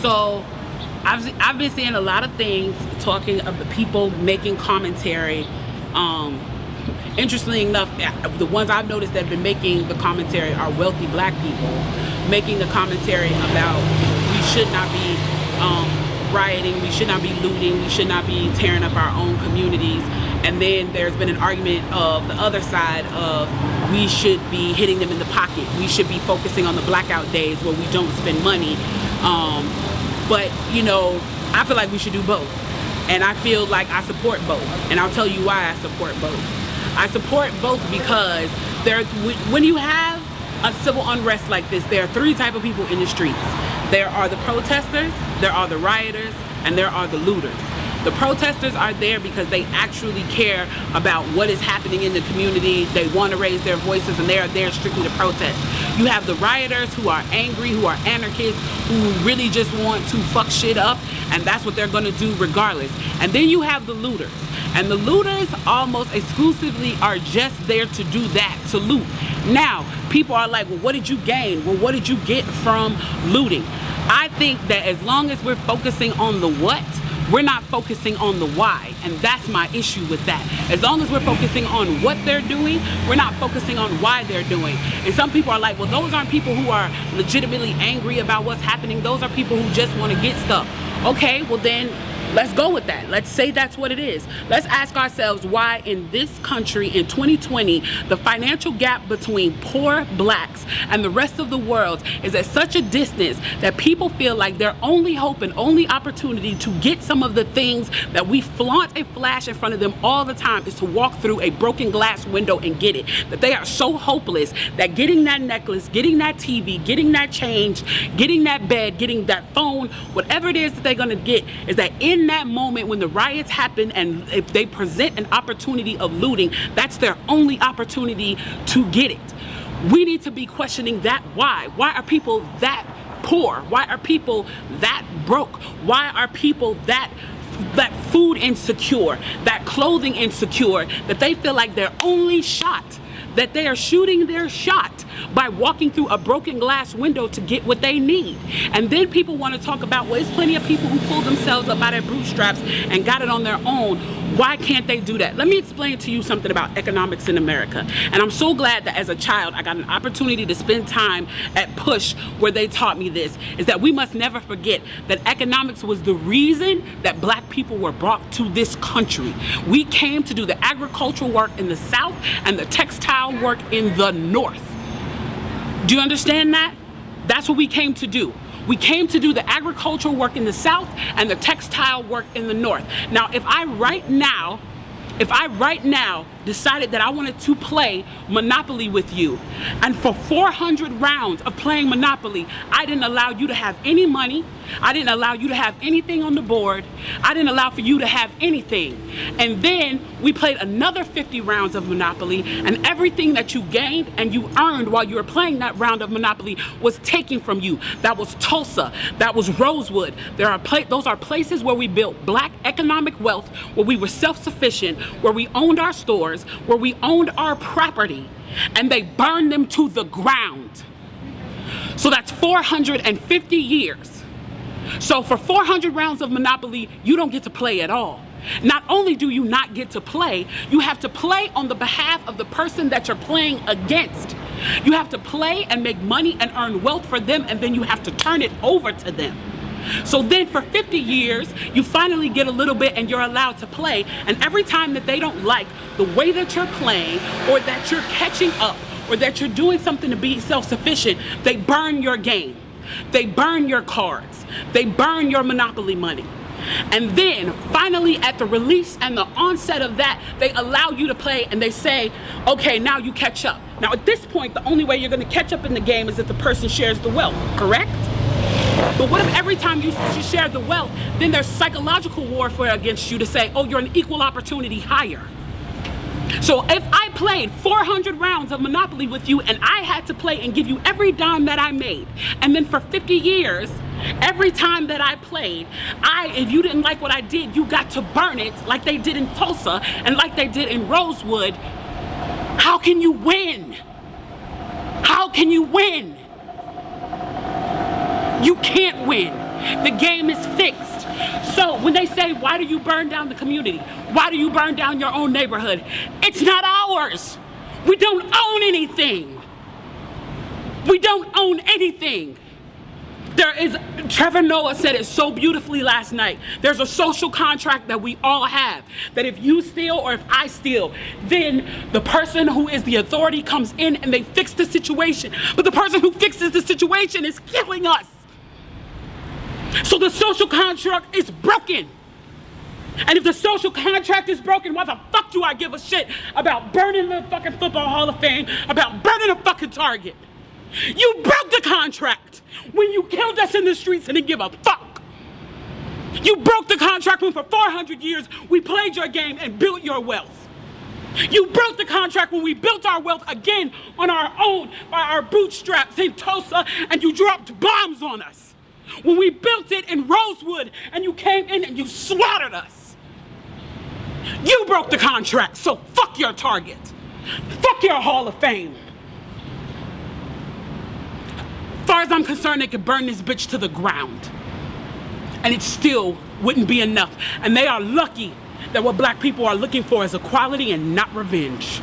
So I've been seeing a lot of things talking of the people making commentary. Interestingly enough, the ones I've noticed that have been making the commentary are wealthy black people making the commentary about we should not be rioting, we should not be looting, we should not be tearing up our own communities. And then there's been an argument of the other side of we should be hitting them in the pocket. We should be focusing on the blackout days where we don't spend money. But you know, I feel like we should do both. And I feel like I support both. And I'll tell you why I support both. I support both because when you have a civil unrest like this, there are three types of people in the streets. There are the protesters, there are the rioters, and there are the looters. The protesters are there because they actually care about what is happening in the community. They want to raise their voices, and they are there strictly to protest. You have the rioters who are angry, who are anarchists, who really just want to fuck shit up, and that's what they're going to do regardless. And then you have the looters. And the looters almost exclusively are just there to do that, to loot. Now, people are like, well, what did you gain? Well, what did you get from looting? I think that as long as we're focusing on the what, we're not focusing on the why, and that's my issue with that. As long as we're focusing on what they're doing, we're not focusing on why they're doing. And some people are like, well, those aren't people who are legitimately angry about what's happening. Those are people who just want to get stuff. Okay, well then, let's go with that. Let's say that's what it is. Let's ask ourselves why in this country in 2020, the financial gap between poor blacks and the rest of the world is at such a distance that people feel like their only hope and only opportunity to get some of the things that we flaunt and flash in front of them all the time is to walk through a broken glass window and get it. That they are so hopeless that getting that necklace, getting that TV, getting that change, getting that bed, getting that phone, whatever it is that they're gonna get, is that in that moment when the riots happen and if they present an opportunity of looting, that's their only opportunity to get it. We need to be questioning that why. Why are people that poor? Why are people that broke? Why are people that food insecure, that clothing insecure, that they feel like their only shot, that they are shooting their shot by walking through a broken glass window to get what they need? And then people want to talk about, well, there's plenty of people who pulled themselves up by their bootstraps and got it on their own. Why can't they do that? Let me explain to you something about economics in America. And I'm so glad that as a child, I got an opportunity to spend time at Push where they taught me this, is that we must never forget that economics was the reason that black people were brought to this country. We came to do the agricultural work in the South and the textile work in the North. Do you understand that? That's what we came to do. We came to do the agricultural work in the South and the textile work in the North. Now, if I right now decided that I wanted to play Monopoly with you, and for 400 rounds of playing Monopoly, I didn't allow you to have any money, I didn't allow you to have anything on the board, I didn't allow for you to have anything. And then we played another 50 rounds of Monopoly, and everything that you gained and you earned while you were playing that round of Monopoly was taken from you. That was Tulsa, that was Rosewood. Those are places where we built black economic wealth, where we were self-sufficient, where we owned our stores, where we owned our property, and they burned them to the ground. So that's 450 years. So for 400 rounds of Monopoly, you don't get to play at all. Not only do you not get to play, you have to play on the behalf of the person that you're playing against. You have to play and make money and earn wealth for them, and then you have to turn it over to them. So then for 50 years, you finally get a little bit and you're allowed to play. And every time that they don't like the way that you're playing, or that you're catching up, or that you're doing something to be self-sufficient, they burn your game. They burn your cards. They burn your Monopoly money. And then finally at the release and the onset of that, they allow you to play and they say, okay, now you catch up. Now at this point, the only way you're going to catch up in the game is if the person shares the wealth, correct? But what if every time you share the wealth, then there's psychological warfare against you to say, oh, you're an equal opportunity hire. So if I played 400 rounds of Monopoly with you and I had to play and give you every dime that I made, and then for 50 years, every time that I played, if you didn't like what I did, you got to burn it like they did in Tulsa and like they did in Rosewood, how can you win? How can you win? You can't win. The game is fixed. So when they say, why do you burn down the community? Why do you burn down your own neighborhood? It's not ours. We don't own anything. We don't own anything. Trevor Noah said it so beautifully last night. There's a social contract that we all have, that if you steal or if I steal, then the person who is the authority comes in and they fix the situation. But the person who fixes the situation is killing us. So the social contract is broken. And if the social contract is broken, why the fuck do I give a shit about burning the fucking Football Hall of Fame, about burning a fucking Target? You broke the contract when you killed us in the streets and didn't give a fuck. You broke the contract when for 400 years we played your game and built your wealth. You broke the contract when we built our wealth again on our own by our bootstraps in Tulsa and you dropped bombs on us. When we built it in Rosewood and you came in and you slaughtered us. You broke the contract, so fuck your Target. Fuck your Hall of Fame. As far as I'm concerned, they could burn this bitch to the ground. And it still wouldn't be enough. And they are lucky that what black people are looking for is equality and not revenge.